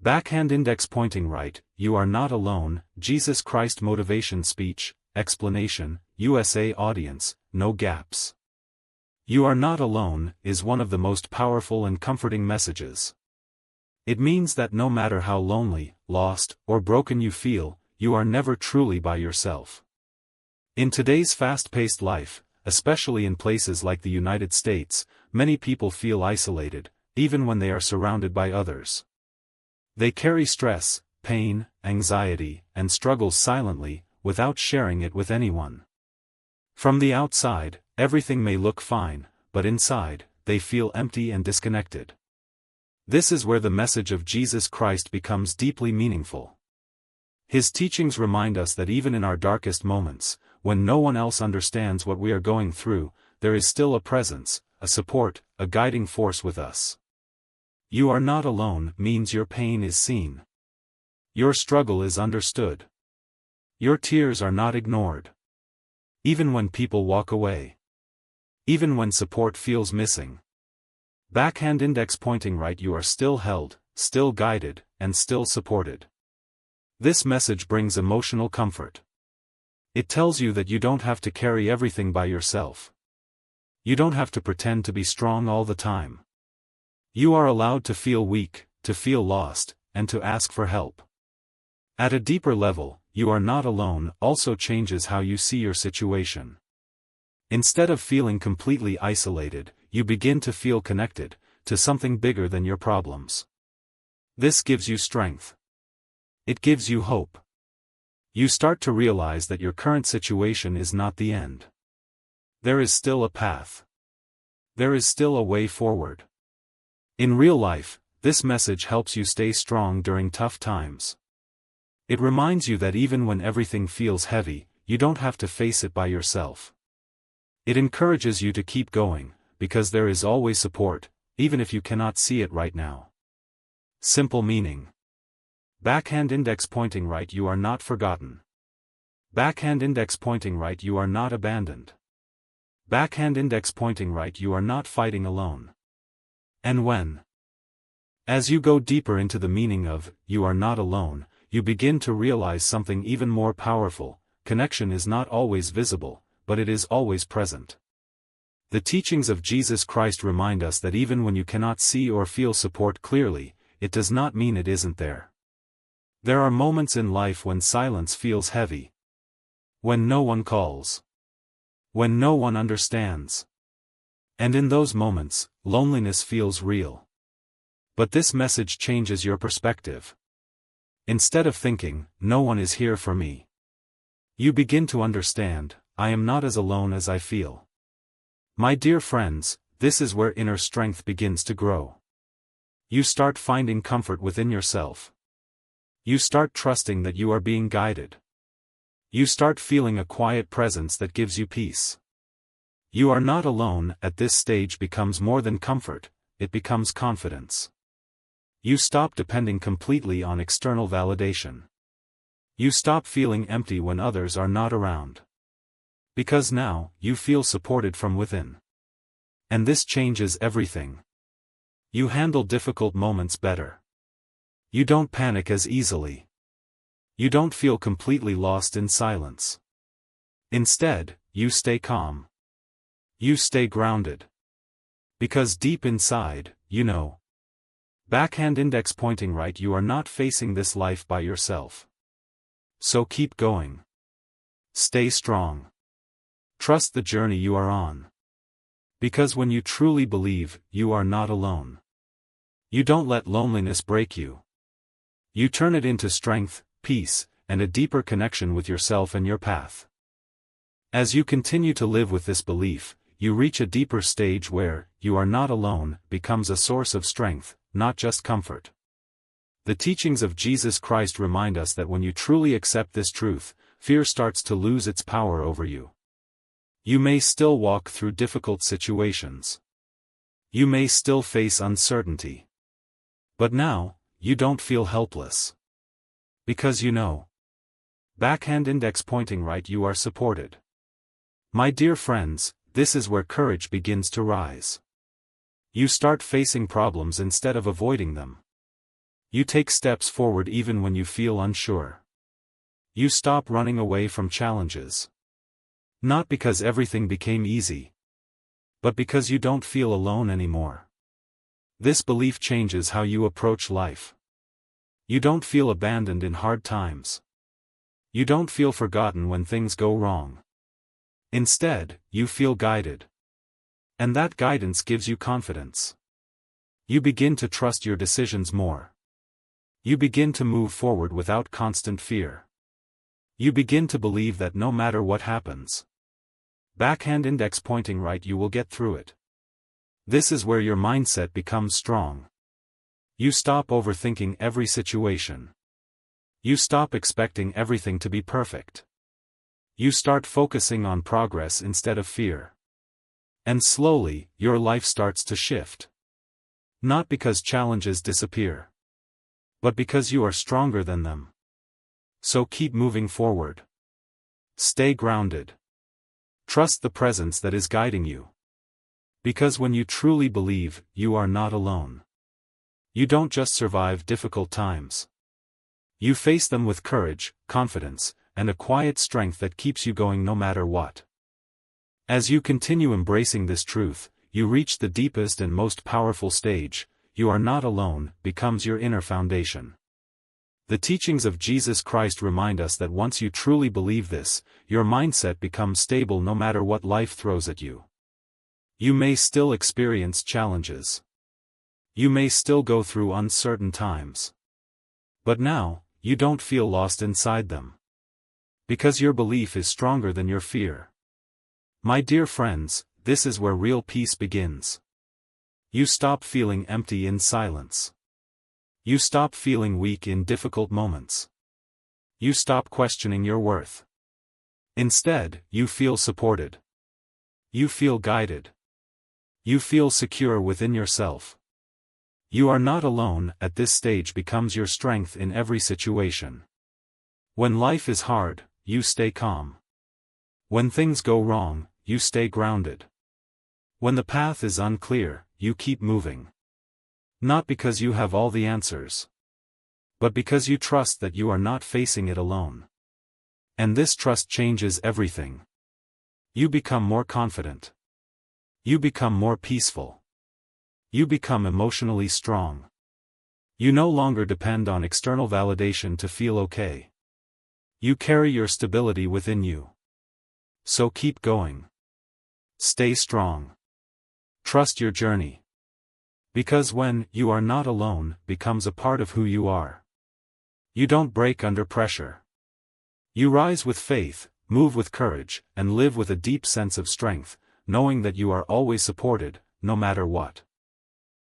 Backhand index pointing right, you are not alone. Jesus Christ motivation speech, explanation, USA audience, no gaps. You are not alone is one of the most powerful and comforting messages. It means that no matter how lonely, lost, or broken you feel, you are never truly by yourself. In today's fast-paced life, especially in places like the United States, many people feel isolated, even when they are surrounded by others. They carry stress, pain, anxiety, and struggles silently, without sharing it with anyone. From the outside, everything may look fine, but inside, they feel empty and disconnected. This is where the message of Jesus Christ becomes deeply meaningful. His teachings remind us that even in our darkest moments, when no one else understands what we are going through, there is still a presence, a support, a guiding force with us. You are not alone means your pain is seen. Your struggle is understood. Your tears are not ignored. Even when people walk away. Even when support feels missing. Backhand index pointing right, you are still held, still guided, and still supported. This message brings emotional comfort. It tells you that you don't have to carry everything by yourself. You don't have to pretend to be strong all the time. You are allowed to feel weak, to feel lost, and to ask for help. At a deeper level, you are not alone also changes how you see your situation. Instead of feeling completely isolated, you begin to feel connected to something bigger than your problems. This gives you strength. It gives you hope. You start to realize that your current situation is not the end. There is still a path. There is still a way forward. In real life, this message helps you stay strong during tough times. It reminds you that even when everything feels heavy, you don't have to face it by yourself. It encourages you to keep going, because there is always support, even if you cannot see it right now. Simple meaning. Backhand index pointing right, you are not forgotten. Backhand index pointing right, you are not abandoned. Backhand index pointing right, you are not fighting alone. And when? As you go deeper into the meaning of, you are not alone, you begin to realize something even more powerful. Connection is not always visible, but it is always present. The teachings of Jesus Christ remind us that even when you cannot see or feel support clearly, it does not mean it isn't there. There are moments in life when silence feels heavy. When no one calls. When no one understands. And in those moments, loneliness feels real. But this message changes your perspective. Instead of thinking, no one is here for me, you begin to understand, I am not as alone as I feel. My dear friends, this is where inner strength begins to grow. You start finding comfort within yourself. You start trusting that you are being guided. You start feeling a quiet presence that gives you peace. You are not alone. At this stage becomes more than comfort, it becomes confidence. You stop depending completely on external validation. You stop feeling empty when others are not around. Because now, you feel supported from within. And this changes everything. You handle difficult moments better. You don't panic as easily. You don't feel completely lost in silence. Instead, you stay calm. You stay grounded. Because deep inside, you know. Backhand index pointing right, you are not facing this life by yourself. So keep going. Stay strong. Trust the journey you are on. Because when you truly believe, you are not alone. You don't let loneliness break you. You turn it into strength, peace, and a deeper connection with yourself and your path. As you continue to live with this belief, you reach a deeper stage where, you are not alone, becomes a source of strength, not just comfort. The teachings of Jesus Christ remind us that when you truly accept this truth, fear starts to lose its power over you. You may still walk through difficult situations. You may still face uncertainty. But now, you don't feel helpless. Because you know. Backhand index pointing right, you are supported. My dear friends, this is where courage begins to rise. You start facing problems instead of avoiding them. You take steps forward even when you feel unsure. You stop running away from challenges. Not because everything became easy, but because you don't feel alone anymore. This belief changes how you approach life. You don't feel abandoned in hard times. You don't feel forgotten when things go wrong. Instead, you feel guided. And that guidance gives you confidence. You begin to trust your decisions more. You begin to move forward without constant fear. You begin to believe that no matter what happens, backhand index pointing right, you will get through it. This is where your mindset becomes strong. You stop overthinking every situation. You stop expecting everything to be perfect. You start focusing on progress instead of fear. And slowly, your life starts to shift. Not because challenges disappear, but because you are stronger than them. So keep moving forward. Stay grounded. Trust the presence that is guiding you. Because when you truly believe, you are not alone. You don't just survive difficult times. You face them with courage, confidence, and a quiet strength that keeps you going no matter what. As you continue embracing this truth, you reach the deepest and most powerful stage. You are not alone, becomes your inner foundation. The teachings of Jesus Christ remind us that once you truly believe this, your mindset becomes stable no matter what life throws at you. You may still experience challenges. You may still go through uncertain times. But now, you don't feel lost inside them. Because your belief is stronger than your fear. My dear friends, this is where real peace begins. You stop feeling empty in silence. You stop feeling weak in difficult moments. You stop questioning your worth. Instead, you feel supported. You feel guided. You feel secure within yourself. You are not alone. At this stage becomes your strength in every situation. When life is hard, you stay calm. When things go wrong, you stay grounded. When the path is unclear, you keep moving. Not because you have all the answers, but because you trust that you are not facing it alone. And this trust changes everything. You become more confident. You become more peaceful. You become emotionally strong. You no longer depend on external validation to feel okay. You carry your stability within you. So keep going. Stay strong. Trust your journey. Because when you are not alone becomes a part of who you are. You don't break under pressure. You rise with faith, move with courage, and live with a deep sense of strength, knowing that you are always supported, no matter what.